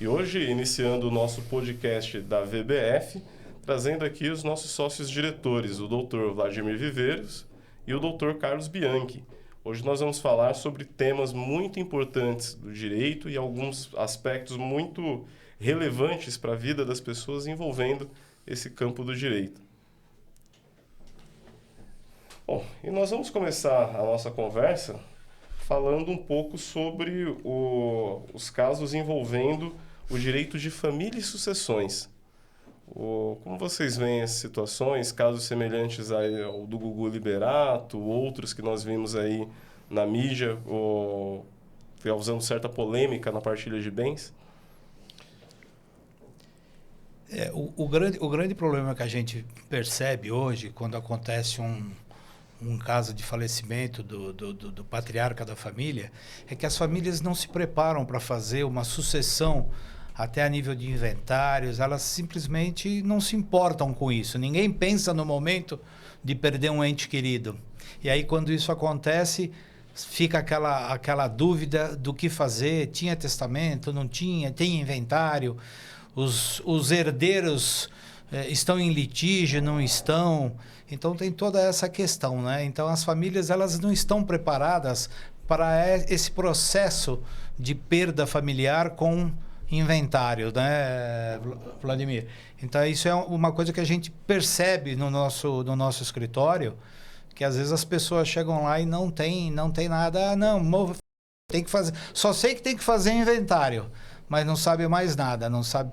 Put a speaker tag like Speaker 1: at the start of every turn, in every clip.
Speaker 1: E hoje, iniciando o nosso podcast da VBF, trazendo aqui os nossos sócios diretores, o Dr. Vladimir Viveiros e o Dr. Carlos Bianchi. Hoje nós vamos falar sobre temas muito importantes do direito e alguns aspectos muito relevantes para a vida das pessoas envolvendo esse campo do direito. Bom, e nós vamos começar a nossa conversa falando um pouco sobre os casos envolvendo o direito de família e sucessões. Como vocês veem essas situações, casos semelhantes ao do Gugu Liberato, outros que nós vimos aí na mídia, causando certa polêmica na partilha de bens?
Speaker 2: O grande problema que a gente percebe hoje, quando acontece um caso de falecimento do patriarca da família, é que as famílias não se preparam para fazer uma sucessão até a nível de inventários, elas simplesmente não se importam com isso. Ninguém pensa no momento de perder um ente querido. E aí, quando isso acontece, fica aquela dúvida do que fazer. Tinha testamento, não tinha? Tem inventário? Os herdeiros estão em litígio, não estão? Então tem toda essa questão, né? Então as famílias elas não estão preparadas para esse processo de perda familiar com inventário, né, Vladimir? Então isso é uma coisa que a gente percebe no nosso escritório, que às vezes as pessoas chegam lá e não tem nada, tem que fazer, só sei que tem que fazer inventário, mas não sabe mais nada, não sabe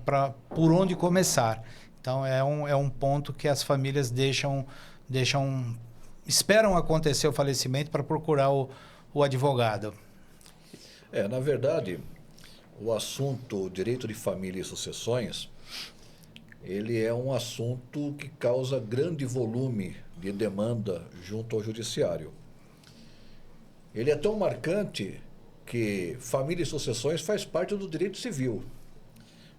Speaker 2: por onde começar. Então é um ponto que as famílias esperam acontecer o falecimento para procurar o advogado.
Speaker 3: Na verdade, o assunto direito de família e sucessões, ele é um assunto que causa grande volume de demanda junto ao judiciário. Ele é tão marcante que família e sucessões faz parte do direito civil,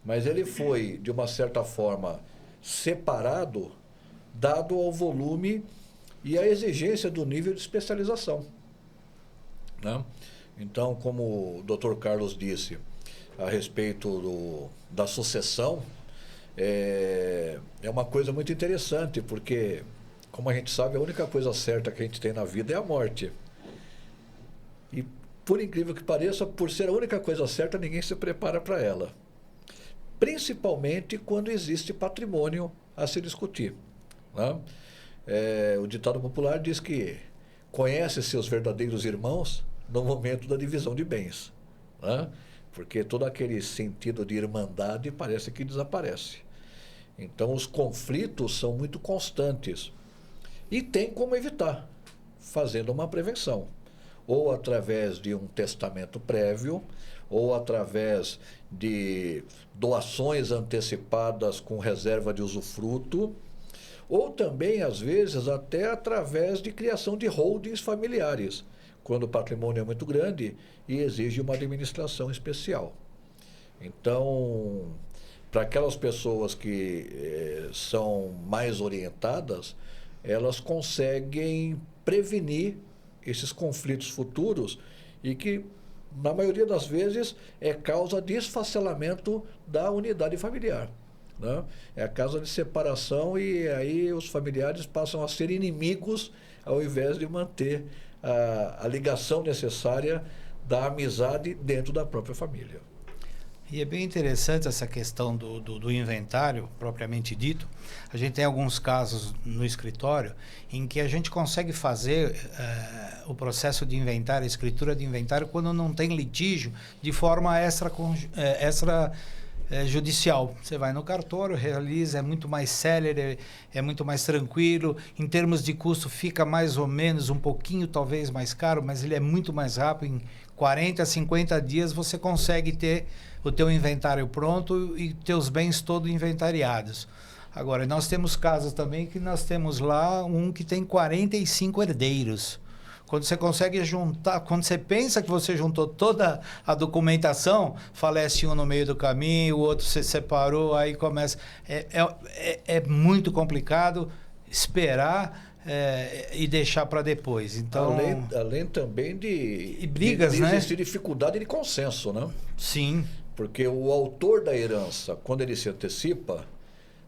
Speaker 3: mas ele foi, de uma certa forma, separado, dado ao volume e à exigência do nível de especialização, né? Então, como o Dr. Carlos disse a respeito da sucessão, é uma coisa muito interessante, porque, como a gente sabe, a única coisa certa que a gente tem na vida é a morte. E, por incrível que pareça, por ser a única coisa certa, ninguém se prepara para ela. Principalmente quando existe patrimônio a se discutir, né? O ditado popular diz que conhece seus verdadeiros irmãos no momento da divisão de bens, né? Porque todo aquele sentido de irmandade parece que desaparece. Então os conflitos são muito constantes e tem como evitar, fazendo uma prevenção, ou através de um testamento prévio, ou através de doações antecipadas com reserva de usufruto, ou também, às vezes, até através de criação de holdings familiares, quando o patrimônio é muito grande e exige uma administração especial. Então, para aquelas pessoas que são mais orientadas, elas conseguem prevenir esses conflitos futuros e que, na maioria das vezes, é causa de esfacelamento da unidade familiar, né? É a causa de separação e aí os familiares passam a ser inimigos ao invés de manter a ligação necessária da amizade dentro da própria família.
Speaker 2: E é bem interessante essa questão do inventário, propriamente dito. A gente tem alguns casos no escritório em que a gente consegue fazer o processo de inventário, a escritura de inventário, quando não tem litígio, de forma extrajudicial. Você vai no cartório, realiza, é muito mais célere, é muito mais tranquilo. Em termos de custo, fica mais ou menos, um pouquinho talvez mais caro, mas ele é muito mais rápido. Em 40, 50 dias você consegue ter o teu inventário pronto e teus bens todos inventariados. Agora, nós temos casos também que nós temos lá um que tem 45 herdeiros. Quando você consegue juntar, quando você pensa que você juntou toda a documentação, falece um no meio do caminho, o outro se separou, aí começa... É muito complicado esperar e deixar para depois. Então,
Speaker 3: além também de
Speaker 2: brigas,
Speaker 3: de
Speaker 2: né?
Speaker 3: existir dificuldade de consenso, né?
Speaker 2: Sim.
Speaker 3: Porque o autor da herança, quando ele se antecipa,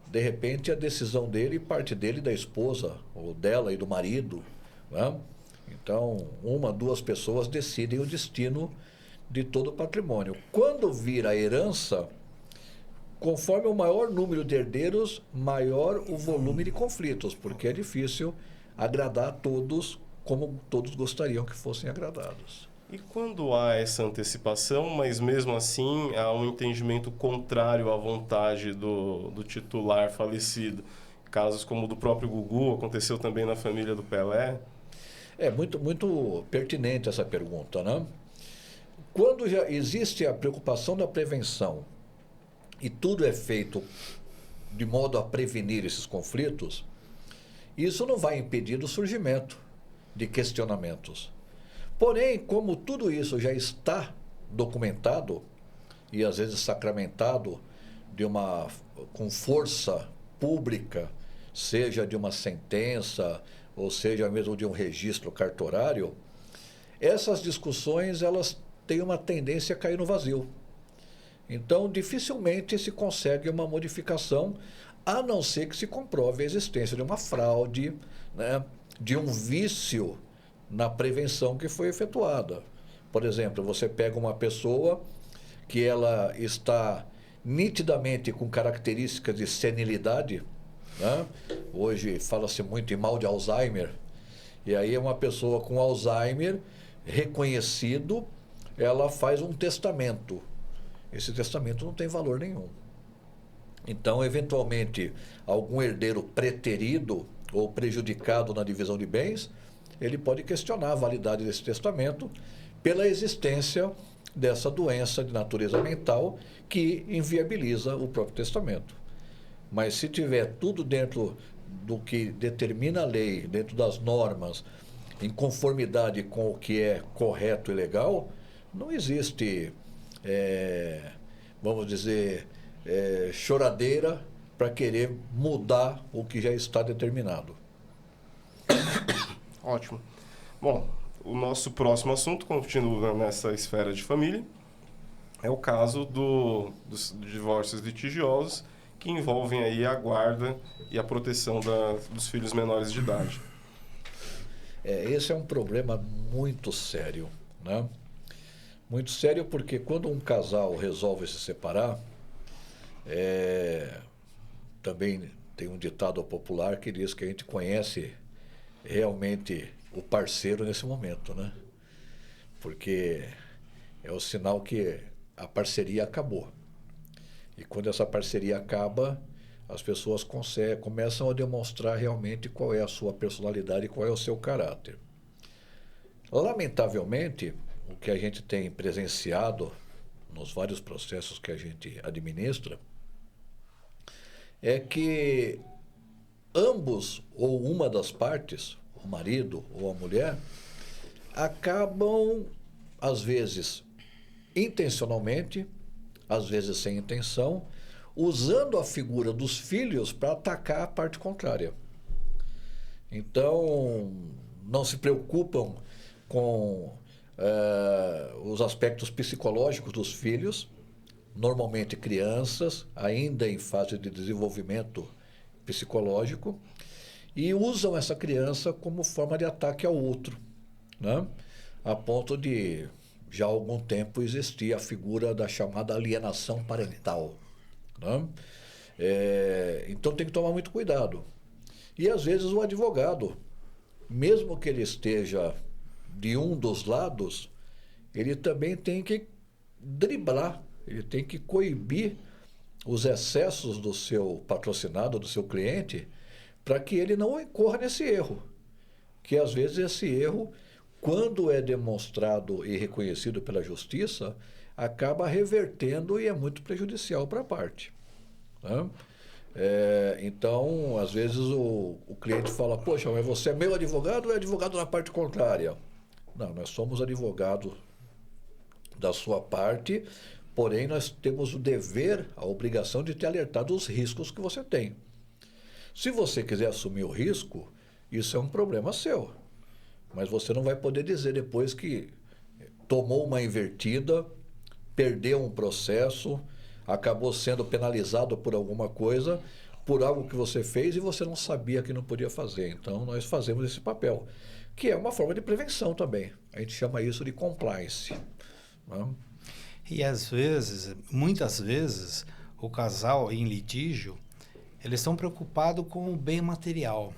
Speaker 3: de repente a decisão dele parte dele e da esposa, ou dela e do marido, né? Então, uma, duas pessoas decidem o destino de todo o patrimônio. Quando vira a herança, conforme o maior número de herdeiros, maior o volume de conflitos, porque é difícil agradar a todos como todos gostariam que fossem agradados.
Speaker 1: E quando há essa antecipação, mas mesmo assim há um entendimento contrário à vontade do titular falecido, casos como o do próprio Gugu, aconteceu também na família do Pelé.
Speaker 3: É muito pertinente essa pergunta, né? Quando já existe a preocupação da prevenção e tudo é feito de modo a prevenir esses conflitos, isso não vai impedir o surgimento de questionamentos. Porém, como tudo isso já está documentado e às vezes sacramentado com força pública, seja de uma sentença ou seja mesmo de um registro cartorário, essas discussões elas têm uma tendência a cair no vazio. Então, dificilmente se consegue uma modificação, a não ser que se comprove a existência de uma fraude, né, de um vício na prevenção que foi efetuada. Por exemplo, você pega uma pessoa que ela está nitidamente com características de senilidade, né? Hoje fala-se muito em mal de Alzheimer, e aí é uma pessoa com Alzheimer reconhecido, ela faz um testamento. Esse testamento não tem valor nenhum. Então, eventualmente, algum herdeiro preterido ou prejudicado na divisão de bens, ele pode questionar a validade desse testamento pela existência dessa doença de natureza mental que inviabiliza o próprio testamento. Mas se tiver tudo dentro do que determina a lei, dentro das normas, em conformidade com o que é correto e legal, não existe, vamos dizer, choradeira para querer mudar o que já está determinado.
Speaker 1: Ótimo. Bom, o nosso próximo assunto, continua nessa esfera de família, é o caso dos divórcios litigiosos que envolvem aí a guarda e a proteção dos filhos menores de idade.
Speaker 3: Esse é um problema muito sério, né? Muito sério porque quando um casal resolve se separar, também tem um ditado popular que diz que a gente conhece realmente o parceiro nesse momento, né? Porque é o sinal que a parceria acabou. E quando essa parceria acaba, as pessoas começam a demonstrar realmente qual é a sua personalidade e qual é o seu caráter. Lamentavelmente, o que a gente tem presenciado nos vários processos que a gente administra é que ambos ou uma das partes, o marido ou a mulher, acabam, às vezes, intencionalmente, às vezes sem intenção, usando a figura dos filhos para atacar a parte contrária. Então, não se preocupam com os aspectos psicológicos dos filhos, normalmente crianças, ainda em fase de desenvolvimento psicológico, e usam essa criança como forma de ataque ao outro, né? A ponto de, já há algum tempo, existir a figura da chamada alienação parental, né? Então tem que tomar muito cuidado. E às vezes o advogado, mesmo que ele esteja de um dos lados, ele também tem que driblar, ele tem que coibir os excessos do seu patrocinado, do seu cliente, para que ele não incorra nesse erro. Que às vezes esse erro, quando é demonstrado e reconhecido pela justiça, acaba revertendo e é muito prejudicial para a parte, né? Então, às vezes o cliente fala, poxa, mas você é meu advogado ou é advogado na parte contrária? Não, nós somos advogados da sua parte, porém nós temos o dever, a obrigação de te alertar dos riscos que você tem. Se você quiser assumir o risco, isso é um problema seu. Mas você não vai poder dizer depois que tomou uma invertida, perdeu um processo, acabou sendo penalizado por alguma coisa, por algo que você fez e você não sabia que não podia fazer. Então, nós fazemos esse papel, que é uma forma de prevenção também. A gente chama isso de compliance. Né?
Speaker 2: E às vezes, muitas vezes, o casal em litígio, eles estão preocupados com o bem material.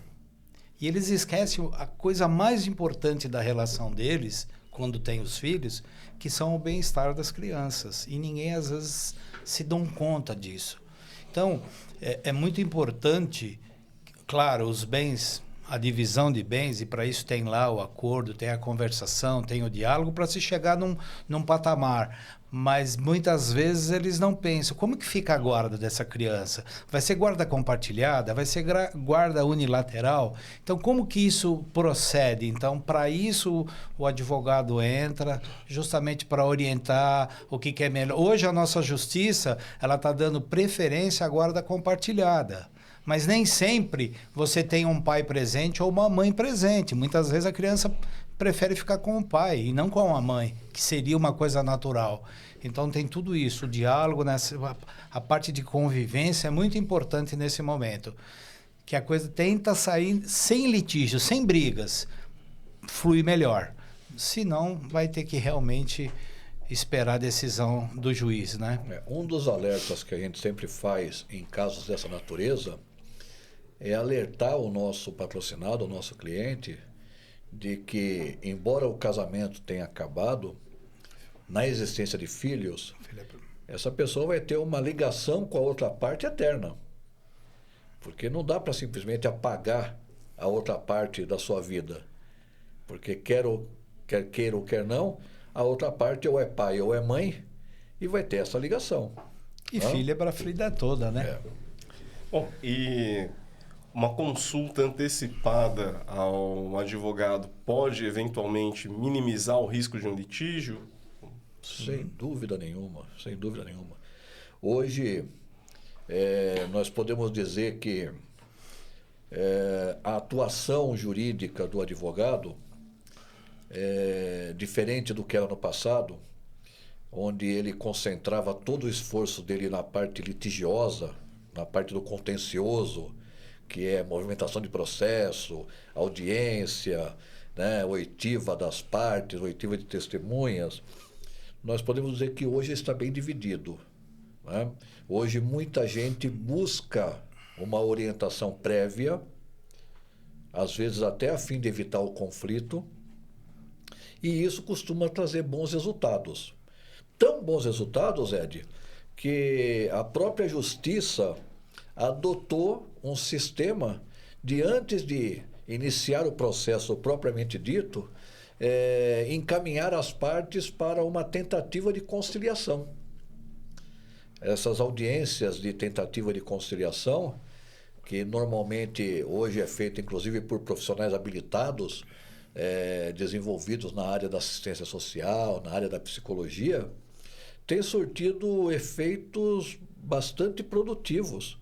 Speaker 2: E eles esquecem a coisa mais importante da relação deles, quando tem os filhos, que são o bem-estar das crianças. E ninguém, às vezes, se dão conta disso. Então, é muito importante, claro, os bens, a divisão de bens, e para isso tem lá o acordo, tem a conversação, tem o diálogo, para se chegar num patamar. Mas muitas vezes eles não pensam, como que fica a guarda dessa criança? Vai ser guarda compartilhada? Vai ser guarda unilateral? Então, como que isso procede? Então, para isso o advogado entra, justamente para orientar o que é melhor. Hoje a nossa justiça, ela está dando preferência à guarda compartilhada. Mas nem sempre você tem um pai presente ou uma mãe presente. Muitas vezes a criança prefere ficar com o pai e não com a mãe, que seria uma coisa natural. Então tem tudo isso, o diálogo, a parte de convivência é muito importante nesse momento. Que a coisa tenta sair sem litígio, sem brigas, flui melhor. Senão vai ter que realmente esperar a decisão do juiz, né?
Speaker 3: Um dos alertas que a gente sempre faz em casos dessa natureza é alertar o nosso patrocinado, o nosso cliente, de que, embora o casamento tenha acabado, na existência de filhos, essa pessoa vai ter uma ligação com a outra parte eterna. Porque não dá para simplesmente apagar a outra parte da sua vida. Porque quer queira ou quer não, a outra parte ou é pai ou é mãe e vai ter essa ligação.
Speaker 2: E filho é para a vida toda, né?
Speaker 1: Bom, e uma consulta antecipada ao advogado pode eventualmente minimizar o risco de um litígio?
Speaker 3: Sem dúvida nenhuma, sem dúvida nenhuma. Hoje, nós podemos dizer que a atuação jurídica do advogado é diferente do que era no passado, onde ele concentrava todo o esforço dele na parte litigiosa, na parte do contencioso, que é movimentação de processo, audiência, né, oitiva das partes, oitiva de testemunhas. Nós podemos dizer que hoje está bem dividido. Né? Hoje muita gente busca uma orientação prévia, às vezes até a fim de evitar o conflito, e isso costuma trazer bons resultados. Tão bons resultados, Ed, que a própria justiça adotou um sistema de, antes de iniciar o processo propriamente dito, encaminhar as partes para uma tentativa de conciliação. Essas audiências de tentativa de conciliação, que normalmente hoje é feita inclusive por profissionais habilitados, desenvolvidos na área da assistência social, na área da psicologia, tem surtido efeitos bastante produtivos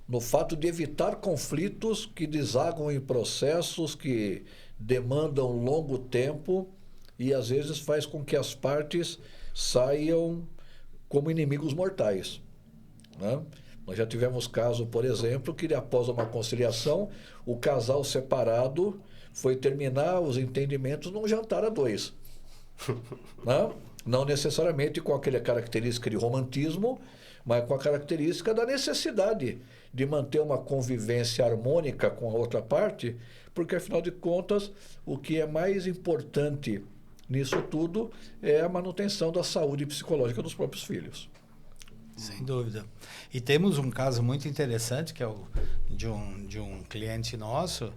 Speaker 3: no fato de evitar conflitos que desagam em processos que demandam longo tempo e às vezes faz com que as partes saiam como inimigos mortais. Né? Nós já tivemos caso, por exemplo, que após uma conciliação, o casal separado foi terminar os entendimentos num jantar a dois. Né? Não necessariamente com aquela característica de romantismo, mas com a característica da necessidade de manter uma convivência harmônica com a outra parte, porque, afinal de contas, o que é mais importante nisso tudo é a manutenção da saúde psicológica dos próprios filhos.
Speaker 2: Sem dúvida. E temos um caso muito interessante, que é de um cliente nosso,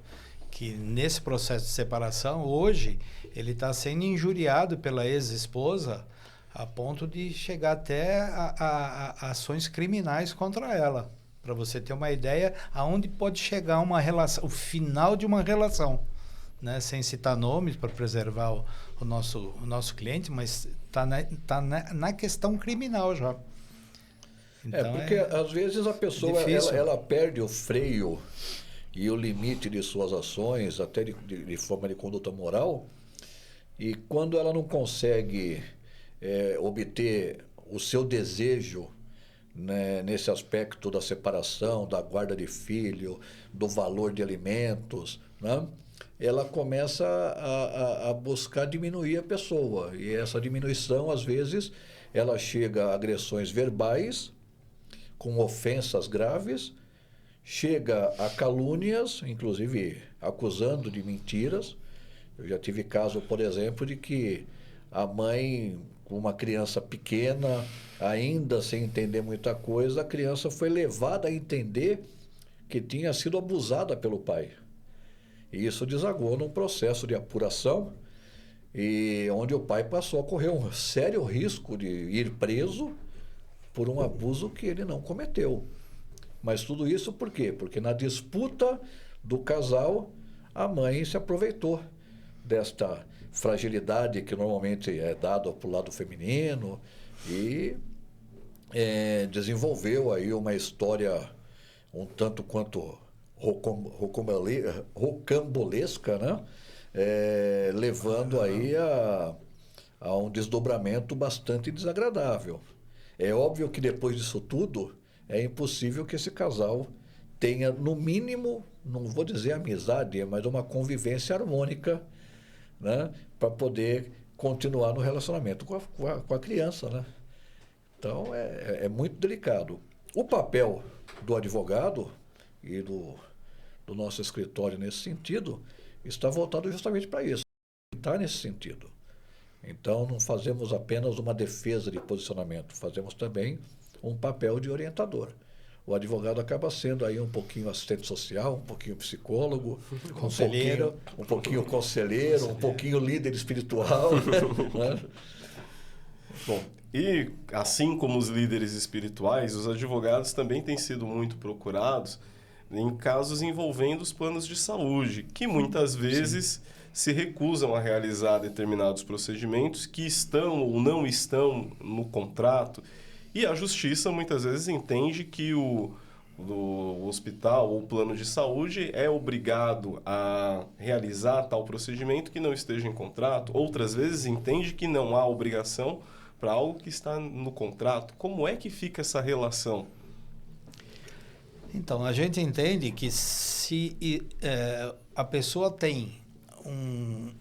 Speaker 2: que nesse processo de separação, hoje, ele está sendo injuriado pela ex-esposa a ponto de chegar até a ações criminais contra ela. Para você ter uma ideia aonde pode chegar uma relação, o final de uma relação. Né? Sem citar nomes para preservar o nosso cliente, mas está na questão criminal já.
Speaker 3: Então, porque às vezes a pessoa ela perde o freio e o limite de suas ações, até de forma de conduta moral, E quando ela não consegue obter o seu desejo, né, nesse aspecto da separação, da guarda de filho, do valor de alimentos, né, ela começa a buscar diminuir a pessoa. E essa diminuição, às vezes, ela chega a agressões verbais, com ofensas graves, chega a calúnias, inclusive acusando de mentiras. Eu já tive caso, por exemplo, de que a mãe, com uma criança pequena, ainda sem entender muita coisa, a criança foi levada a entender que tinha sido abusada pelo pai. E isso desagou num processo de apuração, e onde o pai passou a correr um sério risco de ir preso por um abuso que ele não cometeu. Mas tudo isso por quê? Porque na disputa do casal, a mãe se aproveitou desta fragilidade que normalmente é dada para o lado feminino e desenvolveu aí uma história um tanto quanto rocambolesca, né? Levando aí a um desdobramento bastante desagradável. É óbvio que depois disso tudo, é impossível que esse casal tenha, no mínimo, não vou dizer amizade, mas uma convivência harmônica, né, para poder continuar no relacionamento com a criança, né? Então, é muito delicado. O papel do advogado e do nosso escritório nesse sentido está voltado justamente para isso, está nesse sentido. Então, não fazemos apenas uma defesa de posicionamento, fazemos também um papel de orientador. O advogado acaba sendo aí um pouquinho assistente social, um pouquinho psicólogo,
Speaker 2: conselheiro,
Speaker 3: um pouquinho conselheiro, um pouquinho líder espiritual. Né?
Speaker 1: Bom, e assim como os líderes espirituais, os advogados também têm sido muito procurados em casos envolvendo os planos de saúde, que muitas vezes se recusam a realizar determinados procedimentos que estão ou não estão no contrato. E a justiça muitas vezes entende que o hospital ou o plano de saúde é obrigado a realizar tal procedimento que não esteja em contrato. Outras vezes entende que não há obrigação para algo que está no contrato. Como é que fica essa relação?
Speaker 2: Então, a gente entende que se a pessoa tem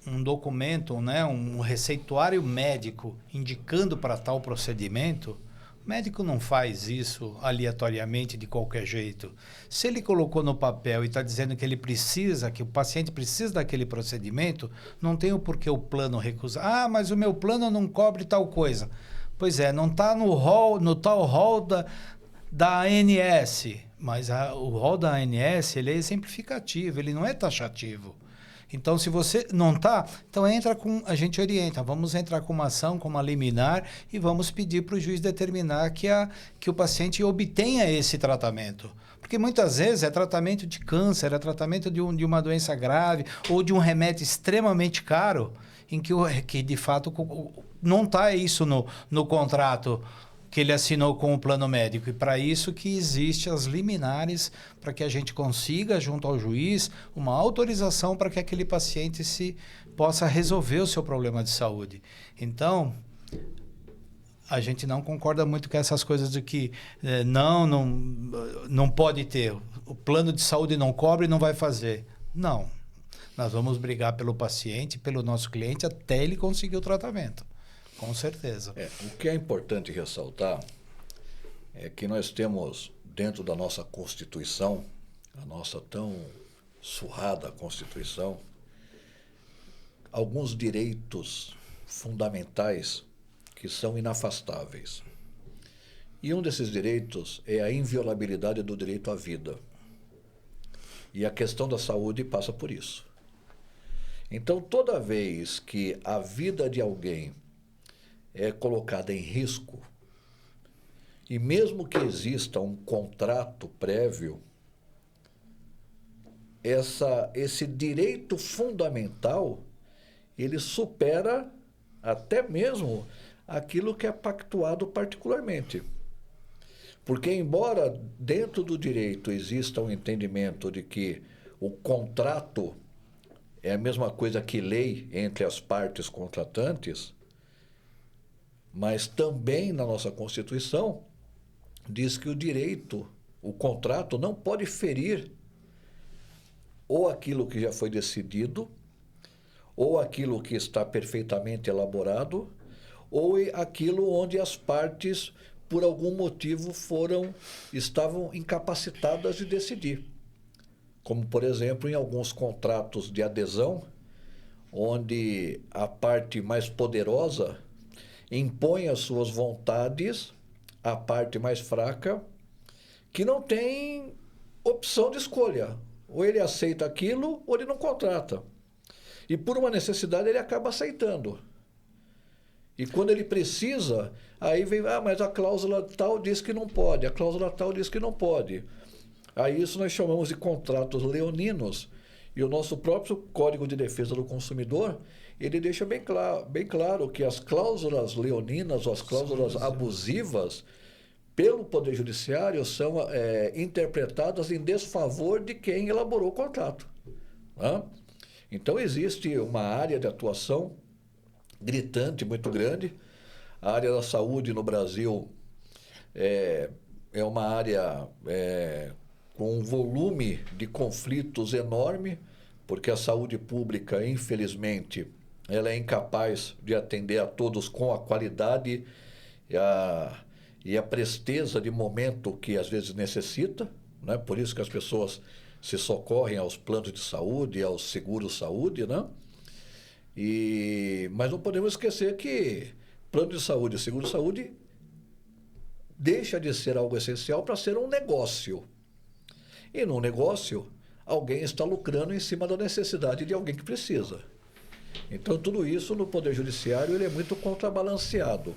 Speaker 2: um documento, né, um receituário médico indicando para tal procedimento, o médico não faz isso aleatoriamente de qualquer jeito. Se ele colocou no papel e está dizendo que ele precisa, que o paciente precisa daquele procedimento, não tem o porquê o plano recusar. Ah, mas o meu plano não cobre tal coisa. Pois é, não está no tal rol da ANS, mas o rol da ANS ele é exemplificativo, ele não é taxativo. Então, se você não está, então a gente orienta, vamos entrar com uma ação, com uma liminar e vamos pedir para o juiz determinar que o paciente obtenha esse tratamento. Porque muitas vezes é tratamento de câncer, é tratamento de uma doença grave ou de um remédio extremamente caro, em que de fato não está isso no contrato que ele assinou com o plano médico. E para isso que existem as liminares, para que a gente consiga, junto ao juiz, uma autorização para que aquele paciente possa resolver o seu problema de saúde. Então, a gente não concorda muito com essas coisas de que não pode ter. O plano de saúde não cobre e não vai fazer. Não. Nós vamos brigar pelo paciente, pelo nosso cliente, até ele conseguir o tratamento. Com certeza.
Speaker 3: O que é importante ressaltar é que nós temos, dentro da nossa Constituição, a nossa tão surrada Constituição, alguns direitos fundamentais que são inafastáveis. E um desses direitos é a inviolabilidade do direito à vida. E a questão da saúde passa por isso. Então, toda vez que a vida de alguém é colocada em risco, e mesmo que exista um contrato prévio, esse direito fundamental, ele supera até mesmo aquilo que é pactuado particularmente. Porque, embora dentro do direito exista um entendimento de que o contrato é a mesma coisa que lei entre as partes contratantes, mas também na nossa Constituição diz que o contrato não pode ferir ou aquilo que já foi decidido, ou aquilo que está perfeitamente elaborado, ou aquilo onde as partes, por algum motivo, estavam incapacitadas de decidir. Como, por exemplo, em alguns contratos de adesão, onde a parte mais poderosa impõe as suas vontades à parte mais fraca, que não tem opção de escolha. Ou ele aceita aquilo, ou ele não contrata. E por uma necessidade ele acaba aceitando. E quando ele precisa, aí vem, mas a cláusula tal diz que não pode, a cláusula tal diz que não pode. Aí isso nós chamamos de contratos leoninos. E o nosso próprio Código de Defesa do Consumidor, ele deixa bem claro que as cláusulas leoninas, ou as cláusulas abusivas, pelo Poder Judiciário, são interpretadas em desfavor de quem elaborou o contrato. Né? Então, existe uma área de atuação gritante, muito grande. A área da saúde no Brasil é uma área com um volume de conflitos enorme, porque a saúde pública, infelizmente, ela é incapaz de atender a todos com a qualidade e a presteza de momento que às vezes necessita, né? Por isso que as pessoas se socorrem aos planos de saúde, aos seguros saúde, né? Mas não podemos esquecer que plano de saúde e seguro saúde deixa de ser algo essencial para ser um negócio. E num negócio, alguém está lucrando em cima da necessidade de alguém que precisa. Então, tudo isso no Poder Judiciário ele é muito contrabalanceado.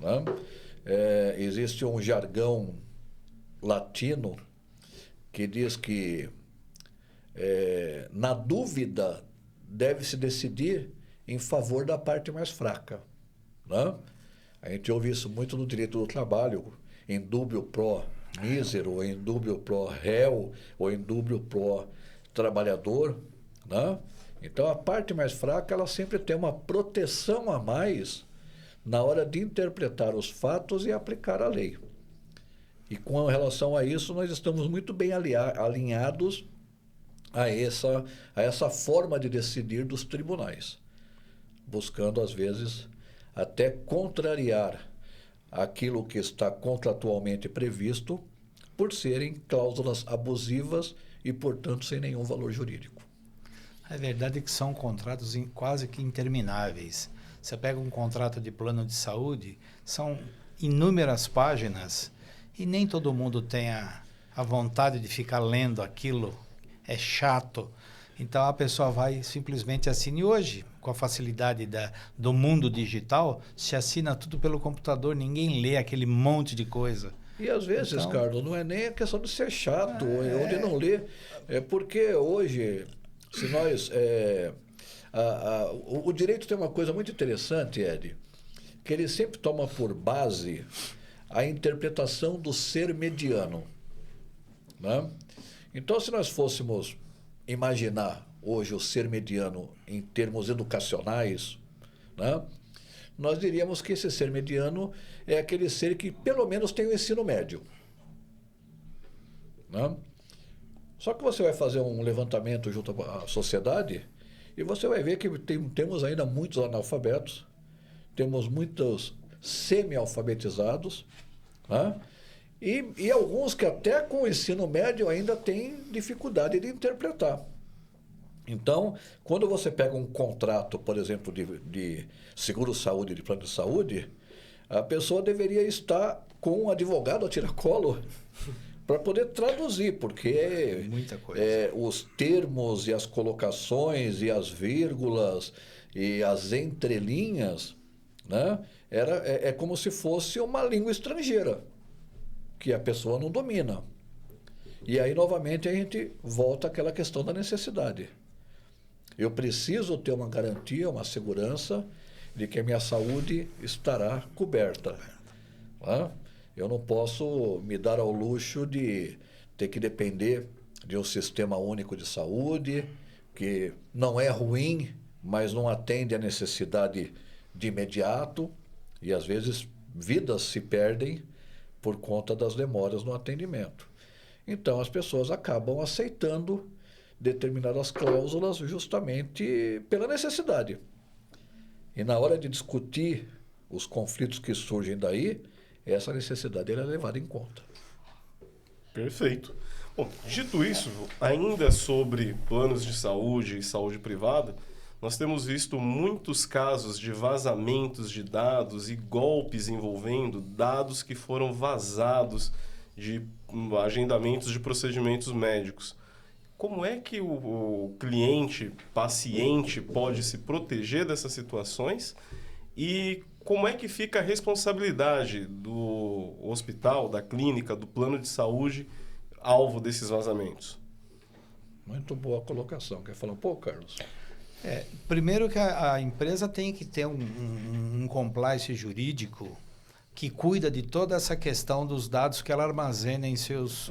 Speaker 3: Né? Existe um jargão latino que diz que, na dúvida, deve-se decidir em favor da parte mais fraca. Né? A gente ouve isso muito no direito do trabalho, em dúbio pro mísero, ou em dúbio pro réu, ou em dúbio pro trabalhador. Né? Então, a parte mais fraca ela sempre tem uma proteção a mais na hora de interpretar os fatos e aplicar a lei. E com relação a isso, nós estamos muito bem alinhados a essa forma de decidir dos tribunais, buscando, às vezes, até contrariar aquilo que está contratualmente previsto, por serem cláusulas abusivas e, portanto, sem nenhum valor jurídico.
Speaker 2: A verdade é que são contratos quase que intermináveis. Você pega um contrato de plano de saúde, são inúmeras páginas e nem todo mundo tem a vontade de ficar lendo aquilo. É chato. Então a pessoa vai simplesmente assina. E hoje, com a facilidade do mundo digital, se assina tudo pelo computador, ninguém lê aquele monte de coisa.
Speaker 3: E às vezes, então, Carlos, não é nem a questão de ser chato ou de não ler. É porque hoje, se nós... o direito tem uma coisa muito interessante, Ed, que ele sempre toma por base a interpretação do ser mediano. Né? Então, se nós fôssemos imaginar hoje o ser mediano em termos educacionais, né, nós diríamos que esse ser mediano é aquele ser que pelo menos tem o ensino médio. Né? Só que você vai fazer um levantamento junto à sociedade e você vai ver que temos ainda muitos analfabetos, temos muitos semi-alfabetizados, né? E alguns que até com o ensino médio ainda têm dificuldade de interpretar. Então, quando você pega um contrato, por exemplo, de seguro-saúde, de plano de saúde, a pessoa deveria estar com um advogado a tiracolo para poder traduzir, porque
Speaker 2: muita coisa.
Speaker 3: Os termos e as colocações e as vírgulas e as entrelinhas, né, é como se fosse uma língua estrangeira, que a pessoa não domina. E aí, novamente, a gente volta àquela questão da necessidade. Eu preciso ter uma garantia, uma segurança de que a minha saúde estará coberta. Né? Eu não posso me dar ao luxo de ter que depender de um sistema único de saúde, que não é ruim, mas não atende à necessidade de imediato, e às vezes vidas se perdem por conta das demoras no atendimento. Então as pessoas acabam aceitando determinadas cláusulas justamente pela necessidade. E na hora de discutir os conflitos que surgem daí, essa necessidade ela é levada em conta.
Speaker 1: Perfeito. Bom, dito isso, ainda sobre planos de saúde e saúde privada, nós temos visto muitos casos de vazamentos de dados e golpes envolvendo dados que foram vazados de agendamentos de procedimentos médicos. Como é que o cliente, paciente, pode se proteger dessas situações? E como é que fica a responsabilidade do hospital, da clínica, do plano de saúde, alvo desses vazamentos?
Speaker 3: Muito boa colocação. Quer falar um pouco, Carlos?
Speaker 2: Primeiro que a empresa tem que ter um compliance jurídico que cuida de toda essa questão dos dados que ela armazena em seus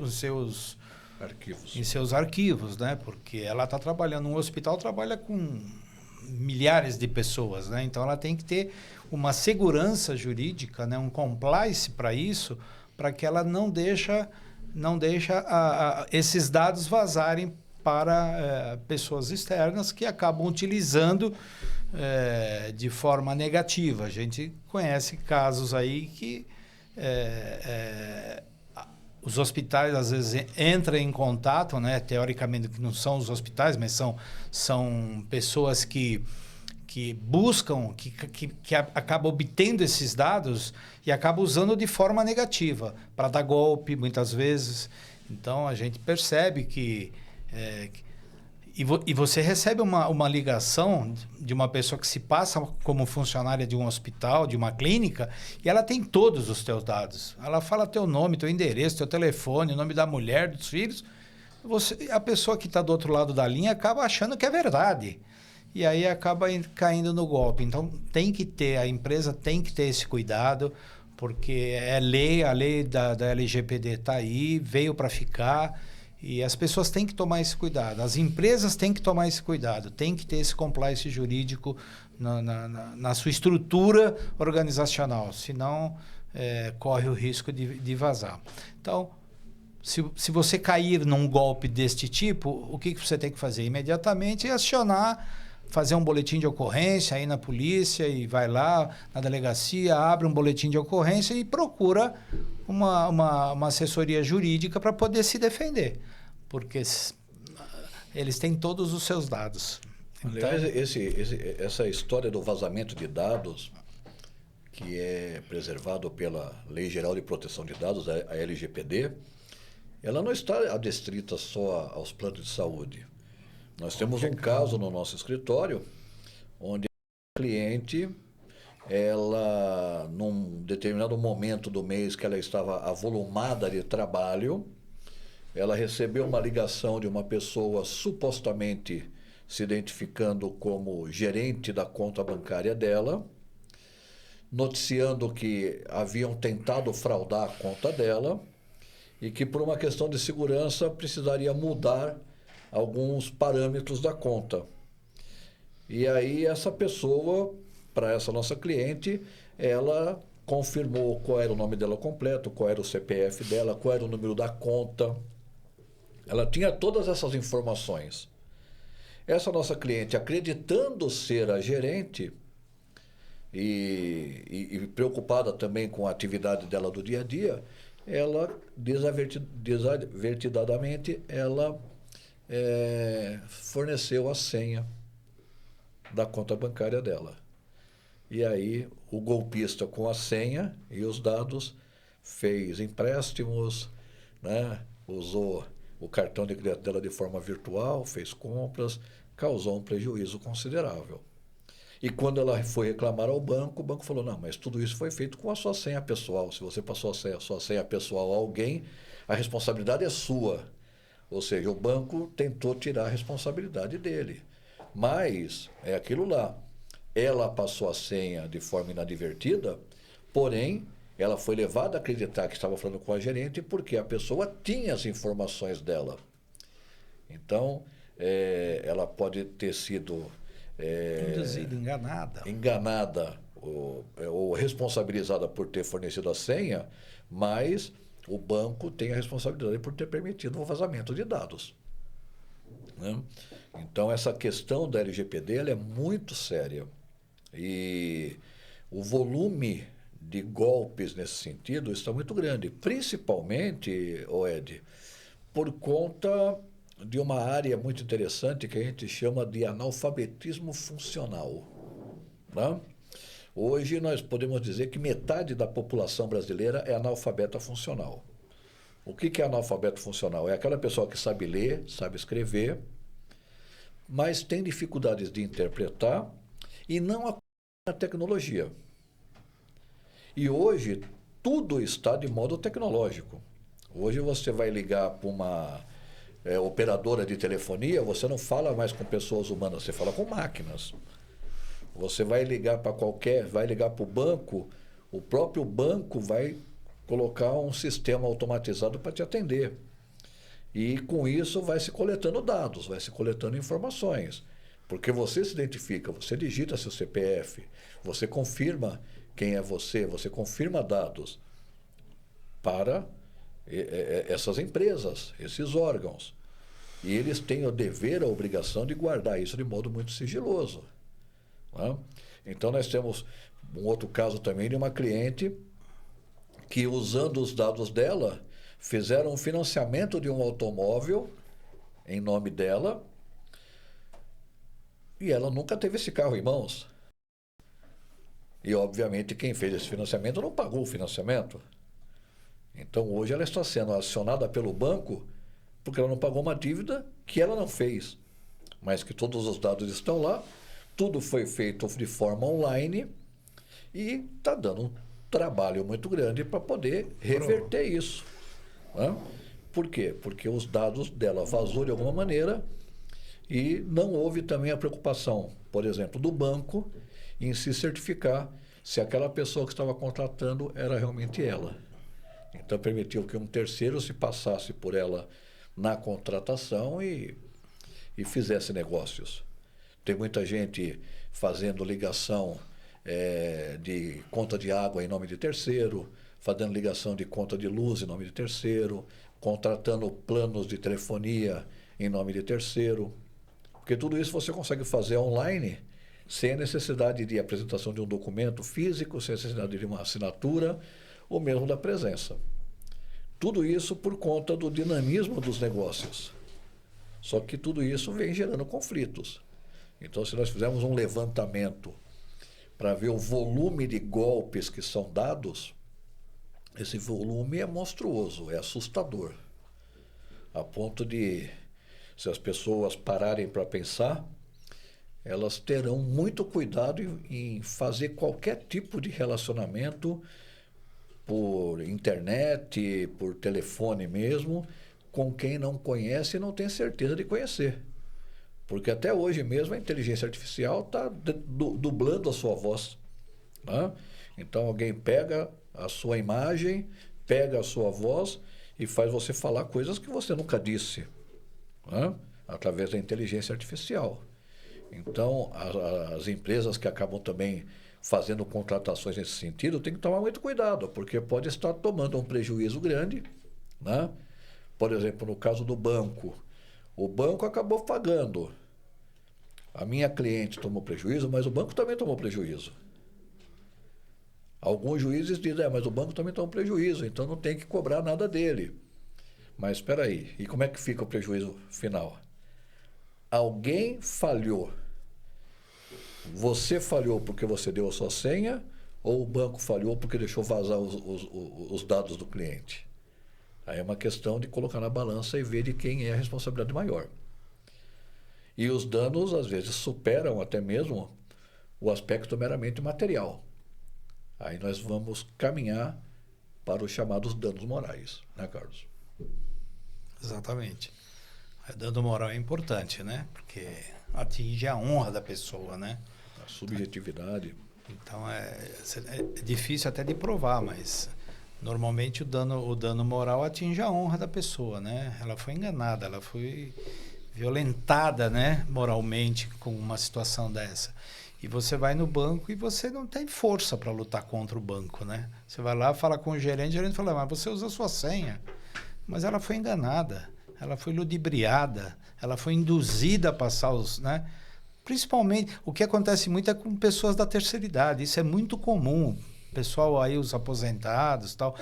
Speaker 2: arquivos, né? Porque ela está trabalhando, um hospital trabalha com milhares de pessoas, né? Então ela tem que ter uma segurança jurídica, né? Um compliance para isso, para que ela não deixa esses dados vazarem para pessoas externas que acabam utilizando de forma negativa. A gente conhece casos aí que os hospitais às vezes entram em contato, né? Teoricamente que não são os hospitais, mas são pessoas que buscam, que acabam obtendo esses dados e acabam usando de forma negativa para dar golpe, muitas vezes. Então, a gente percebe que... E você recebe uma ligação de uma pessoa que se passa como funcionária de um hospital, de uma clínica, e ela tem todos os teus dados. Ela fala teu nome, teu endereço, teu telefone, o nome da mulher, dos filhos. A pessoa que está do outro lado da linha acaba achando que é verdade. E aí acaba caindo no golpe. Então, a empresa tem que ter esse cuidado, porque a lei da LGPD está aí, veio para ficar, e as pessoas têm que tomar esse cuidado. As empresas têm que tomar esse cuidado, têm que ter esse compliance jurídico na sua estrutura organizacional, senão corre o risco de vazar. Então, se você cair num golpe deste tipo, o que você tem que fazer? Imediatamente acionar, fazer um boletim de ocorrência aí na polícia, e vai lá na delegacia, abre um boletim de ocorrência e procura uma assessoria jurídica para poder se defender, porque eles têm todos os seus dados.
Speaker 3: Aliás, essa história do vazamento de dados, que é preservado pela Lei Geral de Proteção de Dados, a LGPD, ela não está adstrita só aos planos de saúde. Nós temos um caso no nosso escritório, onde a cliente, ela, num determinado momento do mês que ela estava avolumada de trabalho, ela recebeu uma ligação de uma pessoa supostamente se identificando como gerente da conta bancária dela, noticiando que haviam tentado fraudar a conta dela e que, por uma questão de segurança, precisaria mudar alguns parâmetros da conta. E aí essa pessoa, para essa nossa cliente, ela confirmou qual era o nome dela completo, qual era o CPF dela, qual era o número da conta. Ela tinha todas essas informações. Essa nossa cliente, acreditando ser a gerente e preocupada também com a atividade dela do dia a dia, ela, desavertidamente, ela forneceu a senha da conta bancária dela. E aí o golpista, com a senha e os dados, fez empréstimos, né? Usou o cartão de crédito dela de forma virtual, fez compras, causou um prejuízo considerável. E quando ela foi reclamar ao banco, o banco falou: não, mas tudo isso foi feito com a sua senha pessoal. Se você passou a sua senha pessoal a alguém, a responsabilidade é sua. Ou seja, o banco tentou tirar a responsabilidade dele. Mas é aquilo lá. Ela passou a senha de forma inadvertida, porém, ela foi levada a acreditar que estava falando com a gerente porque a pessoa tinha as informações dela. Então, ela pode ter sido
Speaker 2: Induzida,
Speaker 3: enganada ou responsabilizada por ter fornecido a senha, mas o banco tem a responsabilidade por ter permitido o vazamento de dados, né? Então, essa questão da LGPD ela é muito séria. E o volume de golpes nesse sentido está muito grande, principalmente, Ed, por conta de uma área muito interessante que a gente chama de analfabetismo funcional, né? Hoje nós podemos dizer que metade da população brasileira é analfabeta funcional. O que é analfabeto funcional? É aquela pessoa que sabe ler, sabe escrever, mas tem dificuldades de interpretar e não acompanha a tecnologia. E hoje tudo está de modo tecnológico. Hoje você vai ligar para uma operadora de telefonia, você não fala mais com pessoas humanas, você fala com máquinas. Você vai ligar para vai ligar para o banco, o próprio banco vai colocar um sistema automatizado para te atender. E com isso vai se coletando dados, vai se coletando informações. Porque você se identifica, você digita seu CPF, você confirma quem é você confirma dados para essas empresas, esses órgãos. E eles têm o dever, a obrigação de guardar isso de modo muito sigiloso, né? Então, nós temos um outro caso também de uma cliente que, usando os dados dela, fizeram um financiamento de um automóvel em nome dela e ela nunca teve esse carro em mãos. E, obviamente, quem fez esse financiamento não pagou o financiamento. Então, hoje ela está sendo acionada pelo banco porque ela não pagou uma dívida que ela não fez, mas que todos os dados estão lá, tudo foi feito de forma online e está dando um trabalho muito grande para poder reverter isso, né? Por quê? Porque os dados dela vazou de alguma maneira e não houve também a preocupação, por exemplo, do banco em se certificar se aquela pessoa que estava contratando era realmente ela. Então, permitiu que um terceiro se passasse por ela na contratação e fizesse negócios. Tem muita gente fazendo ligação de conta de água em nome de terceiro, fazendo ligação de conta de luz em nome de terceiro, contratando planos de telefonia em nome de terceiro. Porque tudo isso você consegue fazer online sem a necessidade de apresentação de um documento físico, sem a necessidade de uma assinatura ou mesmo da presença. Tudo isso por conta do dinamismo dos negócios. Só que tudo isso vem gerando conflitos. Então, se nós fizermos um levantamento para ver o volume de golpes que são dados, esse volume é monstruoso, é assustador. A ponto de, se as pessoas pararem para pensar, elas terão muito cuidado em fazer qualquer tipo de relacionamento por internet, por telefone mesmo, com quem não conhece e não tem certeza de conhecer. Porque até hoje mesmo a inteligência artificial está dublando a sua voz, né? Então alguém pega a sua imagem, pega a sua voz e faz você falar coisas que você nunca disse, né? Através da inteligência artificial. Então, as empresas que acabam também fazendo contratações nesse sentido têm que tomar muito cuidado, porque pode estar tomando um prejuízo grande, né? Por exemplo, no caso do banco, o banco acabou pagando. A minha cliente tomou prejuízo, mas o banco também tomou prejuízo. Alguns juízes dizem, mas o banco também tomou prejuízo, então não tem que cobrar nada dele. Mas espera aí, e como é que fica o prejuízo final? Alguém falhou. Você falhou porque você deu a sua senha ou o banco falhou porque deixou vazar os dados do cliente? Aí é uma questão de colocar na balança e ver de quem é a responsabilidade maior. E os danos, às vezes, superam até mesmo o aspecto meramente material. Aí nós vamos caminhar para os chamados danos morais, né, Carlos?
Speaker 2: Exatamente. O dano moral é importante, né? Porque atinge a honra da pessoa, né?
Speaker 3: A subjetividade.
Speaker 2: Então é difícil até de provar, mas normalmente o dano moral atinge a honra da pessoa, né? Ela foi enganada, ela foi violentada, né, moralmente com uma situação dessa. E você vai no banco e você não tem força para lutar contra o banco, né? Você vai lá, fala com o gerente fala, mas você usa a sua senha. Mas ela foi enganada, ela foi ludibriada, ela foi induzida a passar os, né? Principalmente, o que acontece muito é com pessoas da terceira idade. Isso é muito comum. Pessoal aí, os aposentados e tal.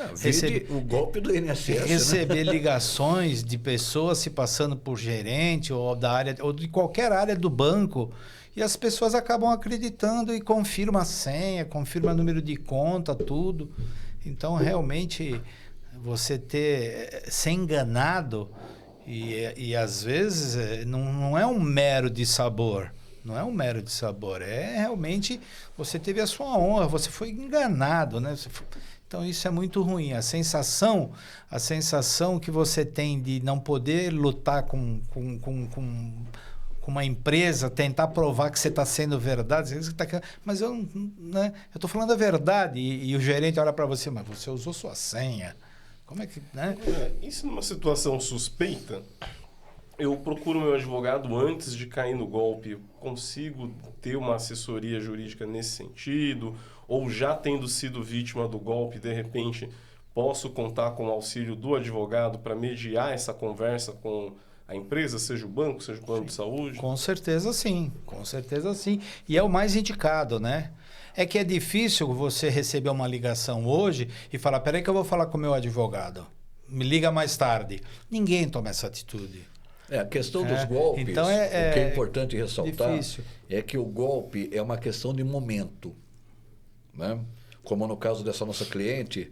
Speaker 3: O golpe do INSS,
Speaker 2: receber
Speaker 3: né?
Speaker 2: ligações de pessoas se passando por gerente ou da área, ou de qualquer área do banco. E as pessoas acabam acreditando e confirmam a senha, confirmam o número de conta, tudo. Então, realmente, você ser enganado e às vezes não é um mero de sabor. Não é um mero de sabor, é realmente você teve a sua honra, você foi enganado, né? Então isso é muito ruim. A sensação que você tem de não poder lutar com uma empresa, tentar provar que você está sendo verdade, mas eu estou falando a verdade e o gerente olha para você, mas você usou sua senha. Como é que, né?
Speaker 1: Isso numa situação suspeita, eu procuro meu advogado antes de cair no golpe. Consigo ter uma assessoria jurídica nesse sentido? Ou já tendo sido vítima do golpe, de repente, posso contar com o auxílio do advogado para mediar essa conversa com a empresa, seja o banco, seja o plano de saúde?
Speaker 2: Com certeza sim, com certeza sim. E é o mais indicado, né? É que é difícil você receber uma ligação hoje e falar, peraí que eu vou falar com o meu advogado. Me liga mais tarde. Ninguém toma essa atitude.
Speaker 3: A questão dos golpes,
Speaker 2: então
Speaker 3: o que é importante ressaltar
Speaker 2: difícil.
Speaker 3: É que o golpe é uma questão de momento. Né? Como no caso dessa nossa cliente,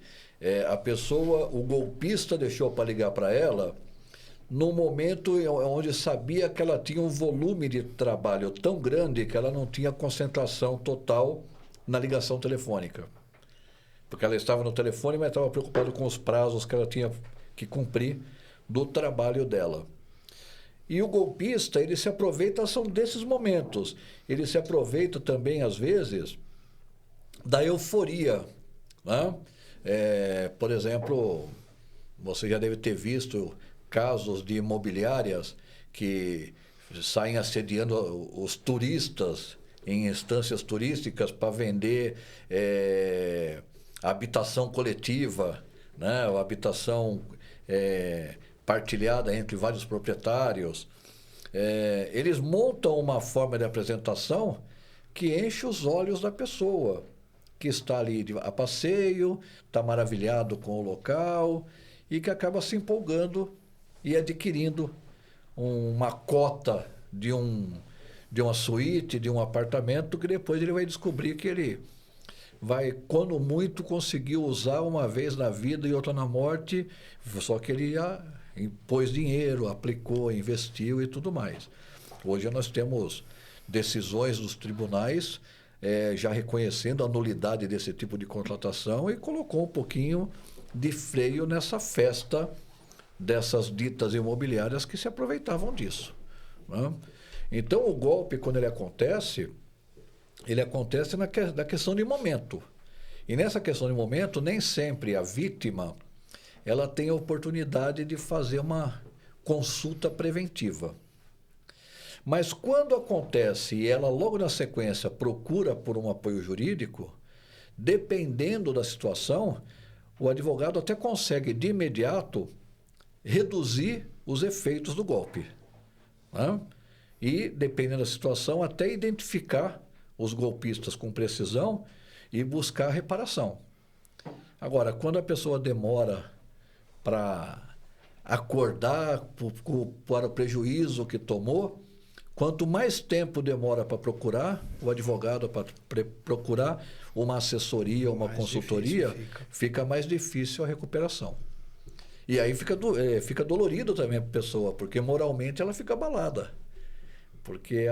Speaker 3: a pessoa, o golpista deixou para ligar para ela no momento onde sabia que ela tinha um volume de trabalho tão grande que ela não tinha concentração total na ligação telefônica. Porque ela estava no telefone, mas estava preocupada com os prazos que ela tinha que cumprir do trabalho dela. E o golpista, ele se aproveita são desses momentos. Ele se aproveita também, às vezes, da euforia. Né? Por exemplo, você já deve ter visto casos de imobiliárias que saem assediando os turistas em instâncias turísticas para vender habitação coletiva, né? Ou habitação partilhada entre vários proprietários. Eles montam uma forma de apresentação que enche os olhos da pessoa, que está ali a passeio, está maravilhado com o local e que acaba se empolgando e adquirindo uma cota de uma suíte, de um apartamento, que depois ele vai descobrir que ele vai, quando muito, conseguir usar uma vez na vida e outra na morte, só que ele já pôs dinheiro, aplicou, investiu e tudo mais. Hoje nós temos decisões dos tribunais já reconhecendo a nulidade desse tipo de contratação e colocou um pouquinho de freio nessa festa dessas ditas imobiliárias que se aproveitavam disso. Né? Então, o golpe, quando ele acontece na questão de momento. E nessa questão de momento, nem sempre a vítima ela tem a oportunidade de fazer uma consulta preventiva. Mas quando acontece e ela logo na sequência procura por um apoio jurídico, dependendo da situação, o advogado até consegue de imediato reduzir os efeitos do golpe. Né? E, dependendo da situação, até identificar os golpistas com precisão e buscar reparação. Agora, quando a pessoa demora para acordar para o prejuízo que tomou, quanto mais tempo demora para procurar o advogado, para procurar uma assessoria, uma consultoria, fica mais difícil a recuperação. E aí fica dolorido também para a pessoa, porque moralmente ela fica abalada. Porque